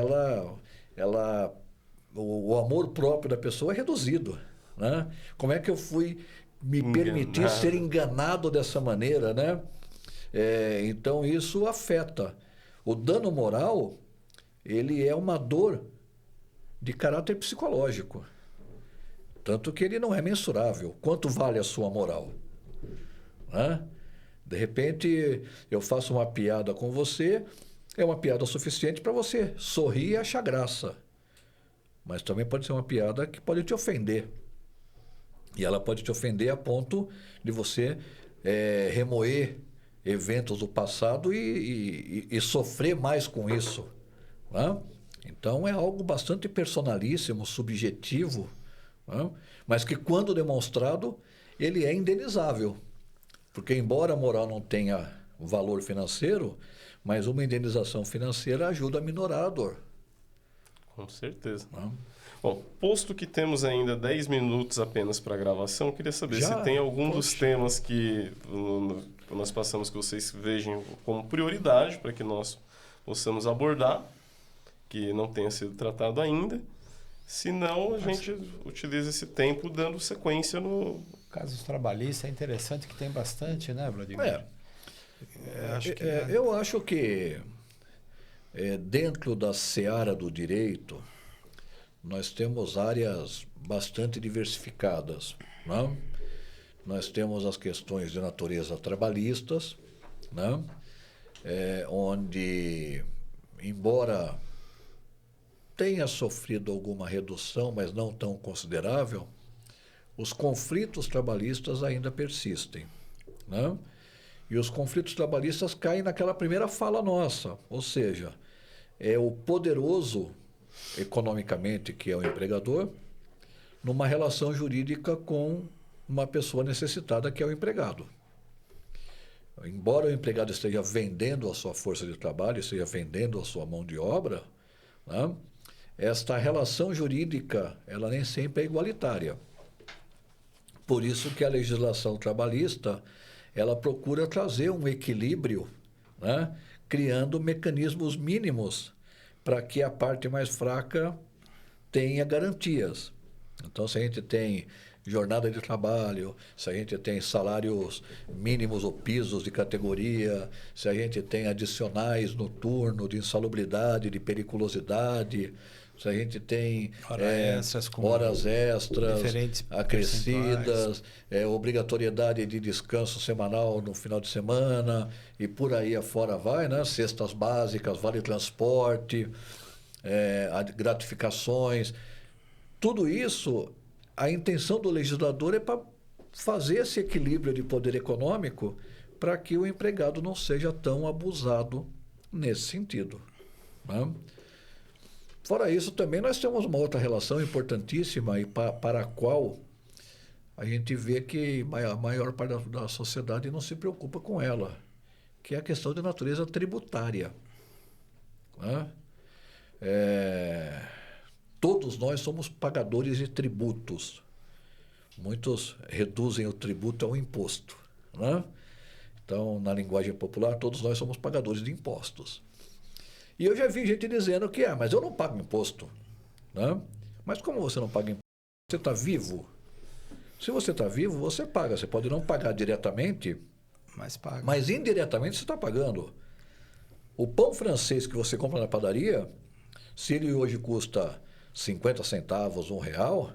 Speaker 3: o amor próprio da pessoa é reduzido. Né? Como é que eu fui me permitir ser enganado dessa maneira? Né? Então isso afeta. O dano moral, ele é uma dor de caráter psicológico. Tanto que ele não é mensurável. Quanto vale a sua moral? Né? De repente, eu faço uma piada com você é uma piada suficiente para você sorrir e achar graça. Mas também pode ser uma piada que pode te ofender. E ela pode te ofender a ponto de você remoer eventos do passado e sofrer mais com isso, né? Então é algo bastante personalíssimo, subjetivo, né? Mas que quando demonstrado, ele é indenizável. Porque embora a moral não tenha valor financeiro, mas uma indenização financeira ajuda a minorar a dor.
Speaker 1: Com certeza.
Speaker 3: Né?
Speaker 1: Bom, posto que temos ainda 10 minutos apenas para a gravação, queria saber
Speaker 3: Já?
Speaker 1: se tem algum dos
Speaker 3: Poxa.
Speaker 1: temas que nós passamos que vocês vejam como prioridade para que nós possamos abordar, que não tenha sido tratado ainda. Se não, a gente utiliza esse tempo dando sequência no...
Speaker 2: Casos trabalhistas é interessante que tem bastante, né, Vladimir?
Speaker 3: Eu acho que dentro da seara do direito, nós temos áreas bastante diversificadas, né? Nós temos as questões de natureza trabalhistas, né? Onde, embora tenha sofrido alguma redução, mas não tão considerável, os conflitos trabalhistas ainda persistem, né? E os conflitos trabalhistas caem naquela primeira fala nossa, ou seja, é o poderoso economicamente, que é o empregador, numa relação jurídica com uma pessoa necessitada, que é o empregado. Embora o empregado esteja vendendo a sua força de trabalho, esteja vendendo a sua mão de obra, né, esta relação jurídica, ela nem sempre é igualitária. Por isso que a legislação trabalhista, ela procura trazer um equilíbrio, né, criando mecanismos mínimos para que a parte mais fraca tenha garantias. Então, se a gente tem jornada de trabalho, se a gente tem salários mínimos ou pisos de categoria, se a gente tem adicionais no turno de insalubridade, de periculosidade, se a gente tem horas extras
Speaker 2: diferentes
Speaker 3: acrescidas, obrigatoriedade de descanso semanal no final de semana e por aí afora vai, né? Cestas básicas, vale transporte, gratificações. Tudo isso, a intenção do legislador é para fazer esse equilíbrio de poder econômico para que o empregado não seja tão abusado nesse sentido, né? Fora isso, também nós temos uma outra relação importantíssima e para a qual a gente vê que a maior parte da sociedade não se preocupa com ela, que é a questão de natureza tributária, né? Todos nós somos pagadores de tributos. Muitos reduzem o tributo ao imposto, né? Então, na linguagem popular, todos nós somos pagadores de impostos. E eu já vi gente dizendo que, mas eu não pago imposto, né? Mas como você não paga imposto? Você está vivo? Se você está vivo, você paga. Você pode não pagar diretamente,
Speaker 2: Mas paga.
Speaker 3: mas indiretamente você está pagando. O pão francês que você compra na padaria, se ele hoje custa 50 centavos, R$1,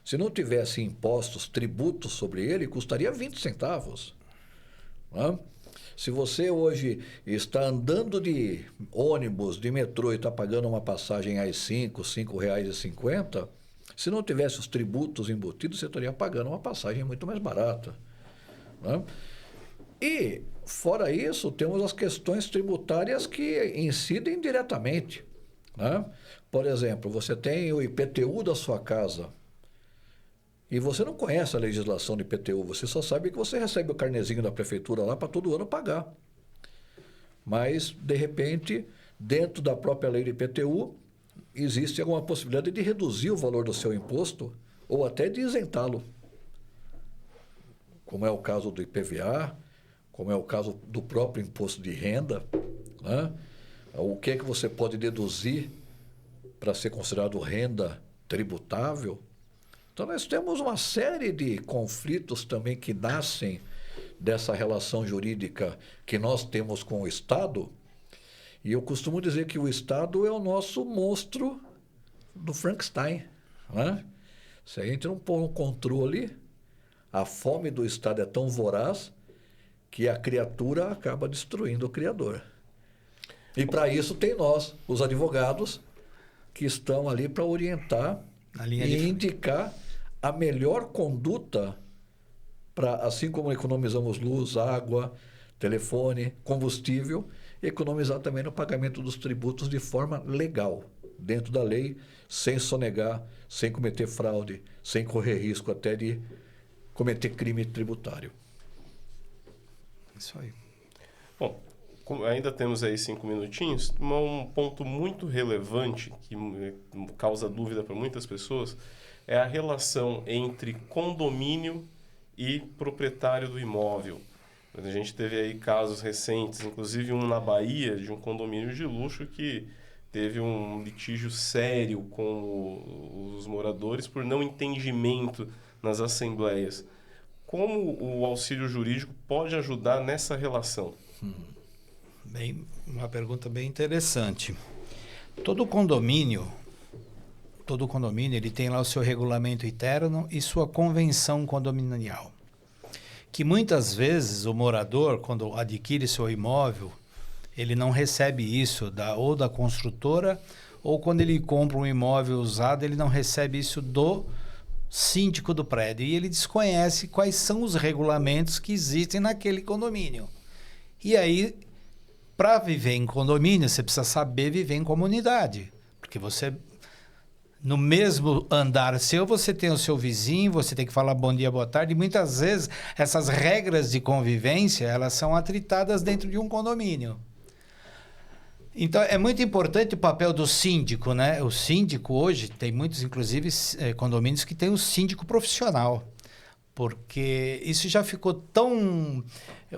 Speaker 3: se não tivesse impostos, tributos sobre ele, custaria 20 centavos. Né? Se você hoje está andando de ônibus, de metrô e está pagando uma passagem às R$5,50, se não tivesse os tributos embutidos, você estaria pagando uma passagem muito mais barata. Né? E, fora isso, temos as questões tributárias que incidem diretamente. Né? Por exemplo, você tem o IPTU da sua casa e você não conhece a legislação do IPTU, você só sabe que você recebe o carnezinho da prefeitura lá para todo ano pagar. Mas, de repente, dentro da própria lei do IPTU, existe alguma possibilidade de reduzir o valor do seu imposto ou até de isentá-lo. Como é o caso do IPVA, como é o caso do próprio imposto de renda, né? O que é que você pode deduzir para ser considerado renda tributável? Então, nós temos uma série de conflitos também que nascem dessa relação jurídica que nós temos com o Estado. E eu costumo dizer que o Estado é o nosso monstro do Frankenstein, né? Se a gente não pôr um controle, a fome do Estado é tão voraz que a criatura acaba destruindo o Criador. E para isso tem nós, os advogados, que estão ali para orientar e indicar a melhor conduta para, assim como economizamos luz, água, telefone, combustível, economizar também no pagamento dos tributos de forma legal, dentro da lei, sem sonegar, sem cometer fraude, sem correr risco até de cometer crime tributário.
Speaker 2: Isso aí.
Speaker 1: Bom, ainda temos aí 5 minutinhos. Um ponto muito relevante que causa dúvida para muitas pessoas é a relação entre condomínio e proprietário do imóvel. A gente teve aí casos recentes, inclusive um na Bahia, de um condomínio de luxo que teve um litígio sério com os moradores por não entendimento nas assembleias. Como o auxílio jurídico pode ajudar nessa relação?
Speaker 2: Uma pergunta bem interessante. Todo condomínio ele tem lá o seu regulamento interno e sua convenção condominial. Que muitas vezes o morador, quando adquire seu imóvel, ele não recebe isso ou da construtora, ou quando ele compra um imóvel usado, ele não recebe isso do síndico do prédio. E ele desconhece quais são os regulamentos que existem naquele condomínio. E aí, para viver em condomínio, você precisa saber viver em comunidade. Porque você, no mesmo andar seu, você tem o seu vizinho, você tem que falar bom dia, boa tarde. E muitas vezes, essas regras de convivência, elas são atritadas dentro de um condomínio. Então, é muito importante o papel do síndico, né? O síndico hoje, tem muitos, inclusive, condomínios que tem o síndico profissional. Porque isso já ficou tão...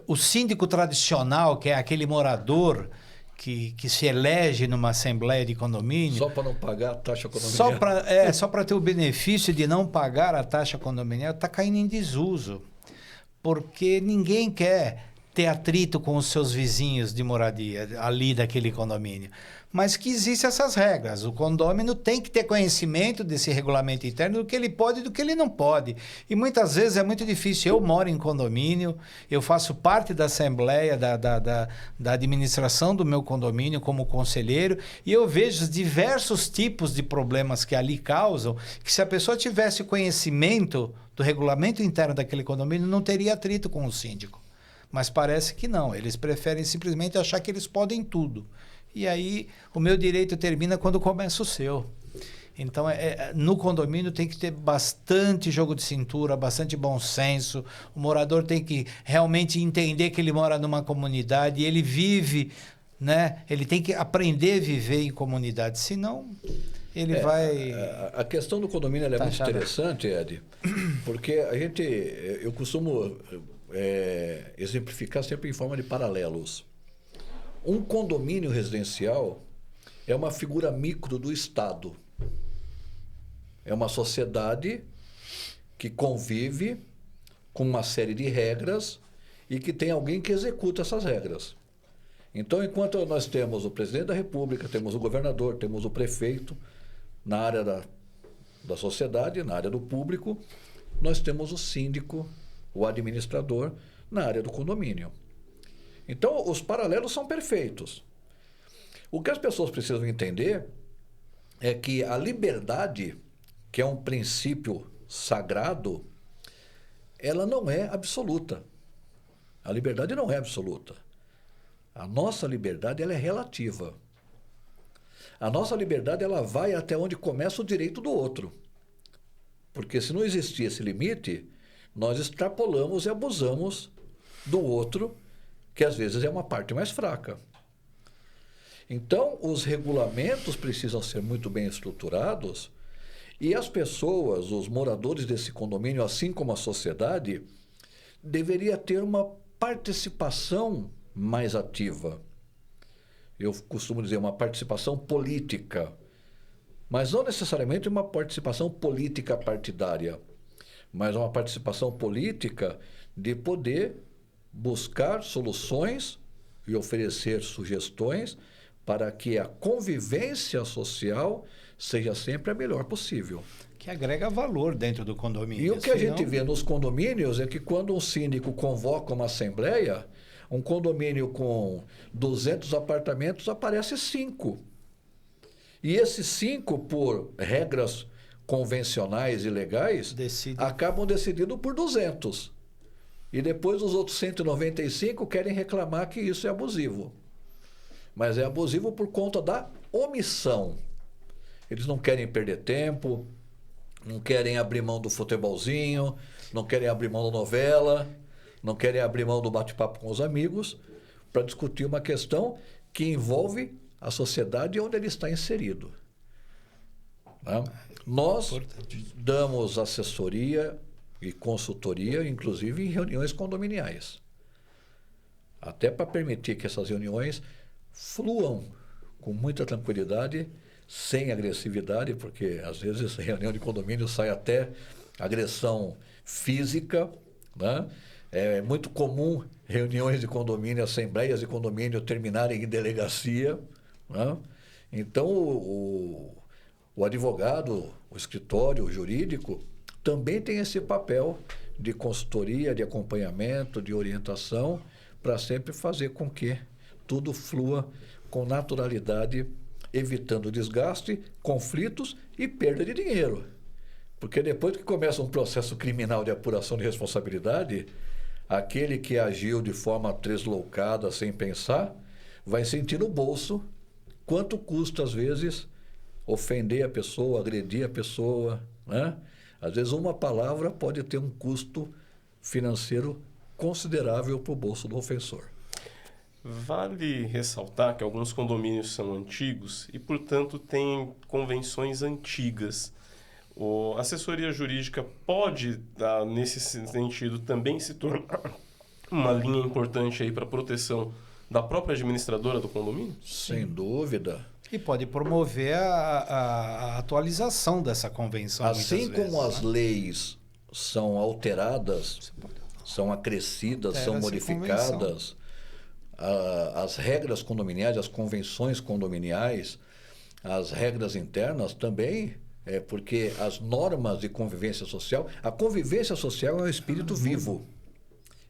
Speaker 2: O síndico tradicional, que é aquele morador que se elege numa assembleia de condomínio...
Speaker 3: Só para não pagar a taxa condominial.
Speaker 2: Só para ter o benefício de não pagar a taxa condominial, está caindo em desuso. Porque ninguém quer ter atrito com os seus vizinhos de moradia ali daquele condomínio. Mas que existem essas regras. O condômino tem que ter conhecimento desse regulamento interno, do que ele pode e do que ele não pode. E muitas vezes é muito difícil. Eu moro em condomínio, eu faço parte da assembleia, da administração do meu condomínio como conselheiro, e eu vejo os diversos tipos de problemas que ali causam, que se a pessoa tivesse conhecimento do regulamento interno daquele condomínio, não teria atrito com o síndico. Mas parece que não. Eles preferem simplesmente achar que eles podem tudo. E aí o meu direito termina quando começa o seu. Então, no condomínio tem que ter bastante jogo de cintura, bastante bom senso. O morador tem que realmente entender que ele mora numa comunidade e ele vive, né? Ele tem que aprender a viver em comunidade, senão ele vai...
Speaker 3: A questão do condomínio é muito interessante, Ed, porque eu costumo exemplificar sempre em forma de paralelos. Um condomínio residencial é uma figura micro do Estado. É uma sociedade que convive com uma série de regras e que tem alguém que executa essas regras. Então, enquanto nós temos o presidente da República, temos o governador, temos o prefeito, na área da sociedade, na área do público, nós temos o síndico, o administrador, na área do condomínio. Então, os paralelos são perfeitos. O que as pessoas precisam entender é que a liberdade, que é um princípio sagrado, ela não é absoluta. A liberdade não é absoluta. A nossa liberdade, ela é relativa. A nossa liberdade, ela vai até onde começa o direito do outro. Porque se não existir esse limite, nós extrapolamos e abusamos do outro, que às vezes é uma parte mais fraca. Então, os regulamentos precisam ser muito bem estruturados e as pessoas, os moradores desse condomínio, assim como a sociedade, deveria ter uma participação mais ativa. Eu costumo dizer uma participação política, mas não necessariamente uma participação política partidária, mas uma participação política de poder buscar soluções e oferecer sugestões para que a convivência social seja sempre a melhor possível.
Speaker 2: Que agrega valor dentro do condomínio.
Speaker 3: E o que a gente vê nos condomínios é que quando um síndico convoca uma assembleia, Um condomínio com 200 apartamentos, aparece 5. E esses 5, por regras convencionais e legais, acabam decidindo por 200. E depois os outros 195 querem reclamar que isso é abusivo. Mas é abusivo por conta da omissão. Eles não querem perder tempo, não querem abrir mão do futebolzinho, não querem abrir mão da novela, não querem abrir mão do bate-papo com os amigos para discutir uma questão que envolve a sociedade onde ele está inserido. Né? Nós damos assessoria e consultoria, inclusive em reuniões condominiais, até para permitir que essas reuniões fluam com muita tranquilidade, sem agressividade, porque às vezes reunião de condomínio sai até agressão física, né? É muito comum reuniões de condomínio, assembleias de condomínio terminarem em delegacia, né? Então o advogado, o escritório, o jurídico também tem esse papel de consultoria, de acompanhamento, de orientação, para sempre fazer com que tudo flua com naturalidade, evitando desgaste, conflitos e perda de dinheiro. Porque depois que começa um processo criminal de apuração de responsabilidade, aquele que agiu de forma tresloucada, sem pensar, vai sentir no bolso quanto custa, às vezes, ofender a pessoa, agredir a pessoa, né? Às vezes uma palavra pode ter um custo financeiro considerável para o bolso do ofensor.
Speaker 1: Vale ressaltar que alguns condomínios são antigos e, portanto, têm convenções antigas. A assessoria jurídica pode, nesse sentido, também se tornar uma linha importante aí para a proteção da própria administradora do condomínio?
Speaker 3: Sem dúvida.
Speaker 2: E pode promover a atualização dessa convenção.
Speaker 3: Assim como as leis são alteradas, são acrescidas, são modificadas, as regras condominiais, as convenções condominiais, as regras internas também, porque as normas de convivência social, a convivência social é um espírito vivo.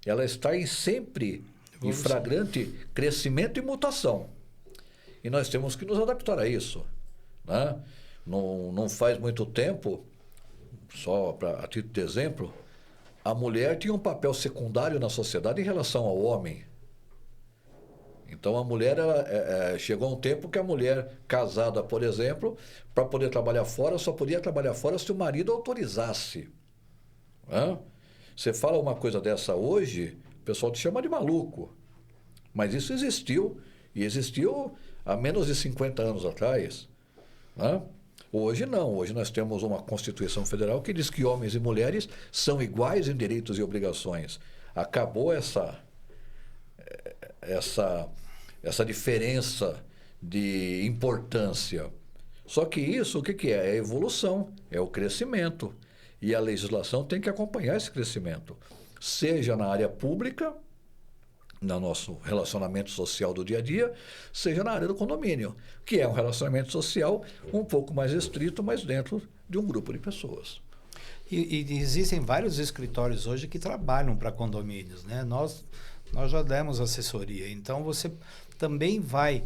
Speaker 3: Ela está sempre em flagrante crescimento e mutação. E nós temos que nos adaptar a isso, né? Não faz muito tempo, só a título de exemplo, a mulher tinha um papel secundário na sociedade em relação ao homem. Então a mulher, chegou um tempo que a mulher casada, por exemplo, para poder trabalhar fora, só podia trabalhar fora se o marido autorizasse. Né? Você fala uma coisa dessa hoje, o pessoal te chama de maluco. Mas isso existiu, e existiu há menos de 50 anos atrás. Né? Hoje não, hoje nós temos uma Constituição Federal que diz que homens e mulheres são iguais em direitos e obrigações. Acabou essa diferença de importância. Só que isso, o que é? É a evolução, é o crescimento. E a legislação tem que acompanhar esse crescimento. Seja na área pública, no nosso relacionamento social do dia a dia, seja na área do condomínio, que é um relacionamento social um pouco mais restrito, mas dentro de um grupo de pessoas.
Speaker 2: E existem vários escritórios hoje que trabalham para condomínios, né? Nós já demos assessoria, então você também vai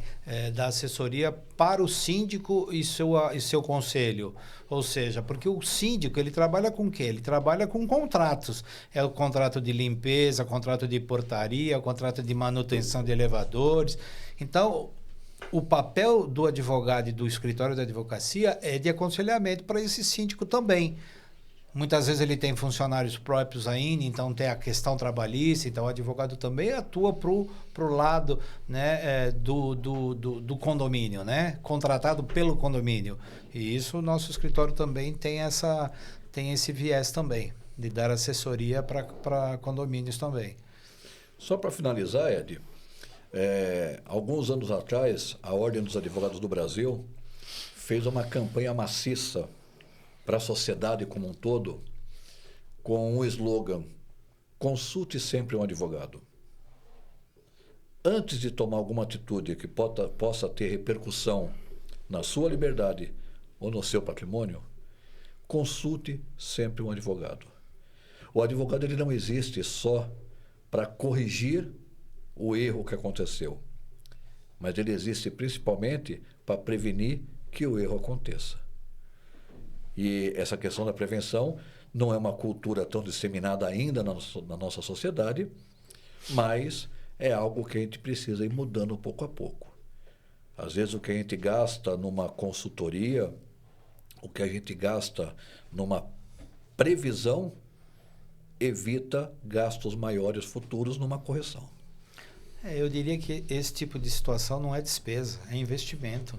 Speaker 2: dar assessoria para o síndico e seu conselho. Ou seja, porque o síndico, ele trabalha com o quê? Ele trabalha com contratos. É o contrato de limpeza, contrato de portaria, o contrato de manutenção de elevadores. Então, o papel do advogado e do escritório da advocacia é de aconselhamento para esse síndico também. Muitas vezes ele tem funcionários próprios ainda, então tem a questão trabalhista, então o advogado também atua pro lado, né, do condomínio, né, contratado pelo condomínio. E isso o nosso escritório também tem esse viés também, de dar assessoria para condomínios também.
Speaker 3: Só para finalizar, Ed, alguns anos atrás, a Ordem dos Advogados do Brasil fez uma campanha maciça para a sociedade como um todo, com um slogan: consulte sempre um advogado. Antes de tomar alguma atitude que possa ter repercussão na sua liberdade ou no seu patrimônio, consulte sempre um advogado. O advogado, ele não existe só para corrigir o erro que aconteceu, mas ele existe principalmente para prevenir que o erro aconteça. E essa questão da prevenção não é uma cultura tão disseminada ainda na nossa sociedade, mas é algo que a gente precisa ir mudando pouco a pouco. Às vezes o que a gente gasta numa consultoria, o que a gente gasta numa previsão, evita gastos maiores futuros numa correção.
Speaker 2: Eu diria que esse tipo de situação não é despesa, é investimento.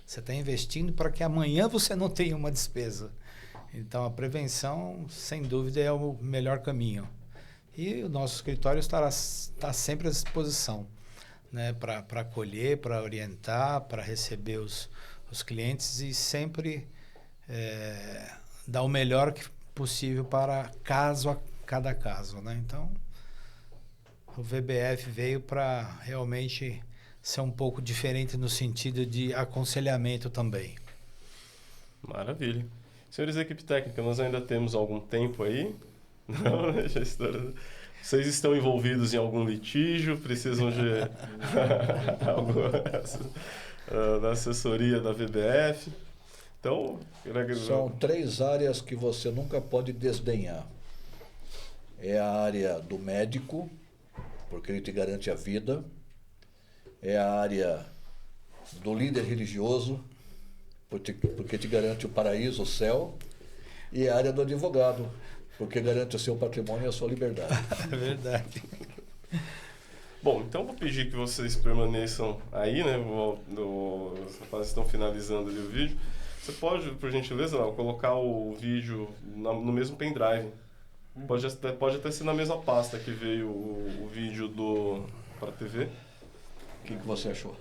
Speaker 2: Você está investindo para que amanhã você não tenha uma despesa. Então, a prevenção, sem dúvida, é o melhor caminho. E o nosso escritório está sempre à disposição, né, para acolher, para orientar, para receber os clientes e sempre dar o melhor possível para cada caso. Né? Então, o VBF veio para realmente ser um pouco diferente no sentido de aconselhamento também.
Speaker 1: Maravilha. Senhores da equipe técnica, nós ainda temos algum tempo aí? Não, né? Vocês estão envolvidos em algum litígio? Precisam de da assessoria da VBF? Então,
Speaker 3: são 3 áreas que você nunca pode desdenhar. É a área do médico, porque ele te garante a vida. É a área do líder religioso, porque te garante o paraíso, o céu. E a área do advogado, porque garante o seu patrimônio e a sua liberdade.
Speaker 2: É verdade.
Speaker 1: Bom, então vou pedir que vocês permaneçam aí, né? Os rapazes estão finalizando ali o vídeo. Você pode, por gentileza, colocar o vídeo no mesmo pendrive. Pode até ser na mesma pasta que veio o vídeo para a TV.
Speaker 3: O que você achou?